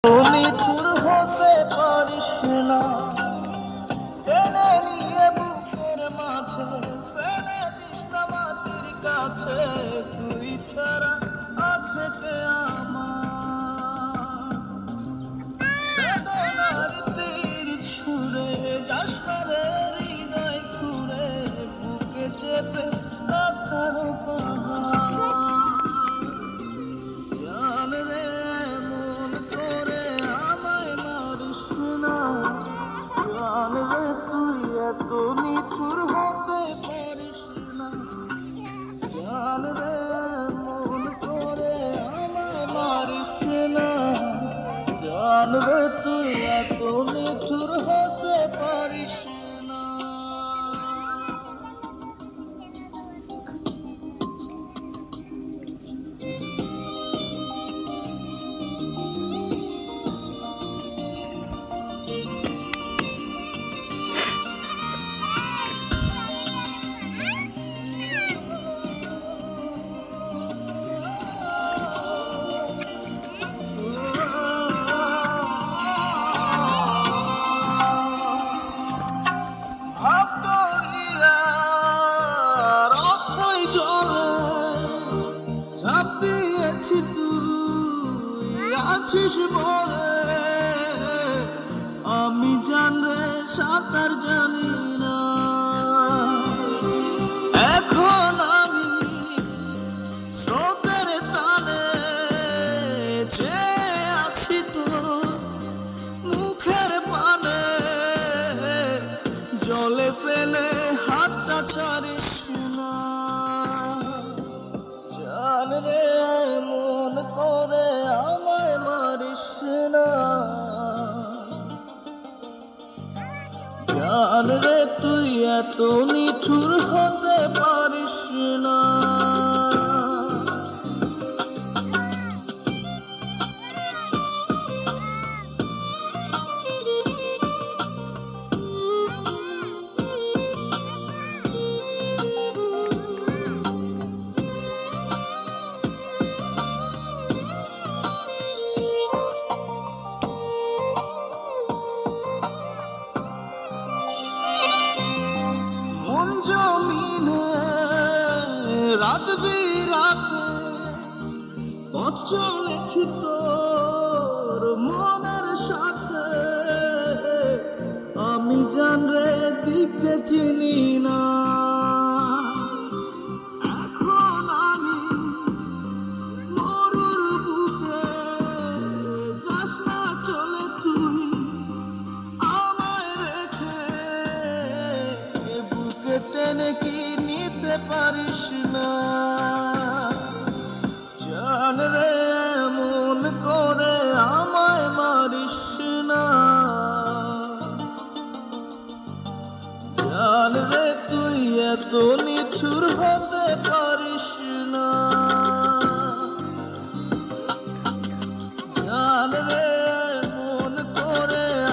নিঠুর হতে পারিস না, টেনে নিয়ে বুকের মাঝে ফেলে দিস না মাটির কাছে। তুই ছাড়া আছে কে আমার? বেদনার তীর ছুঁড়ে যাস না রে হৃদয় খুঁড়ে, বুকে চেপে রাখার পাহাড়। জান রে মন করে আমায় মারিস না, জান রে তুই এত নিঠুর হতে পারিস না। জান রে মন করে আমায় মারিস না, জান রে তুই এত নিঠুর হতে পারিস না। ঝাঁপ দিয়েছি তুই আছিস বলে, আমি জান রে সাঁতার জানি না। এখন আমি স্রোতের টানে চেয়ে আছি তো মুখের পানে, জলে ফেলে হাতটা ছাড়িস না। জান রে মন করে আমায় মারিস না, জান রে তুই এত নিঠুর হতে পারিস না। জমিনে রাত বিরাতে পথ চলেছি তোর মনের সাথে, আমি জান রে দিক যে চিনি না। এখন আমি মরুর বুকে, যাস না চলে তুই আমায় রেখে, বুকে টেনে কি নিতে পারিস না। জান রে মন করে আমায় মারিস না, জান রে তুই এত নিঠুর হতে পারিস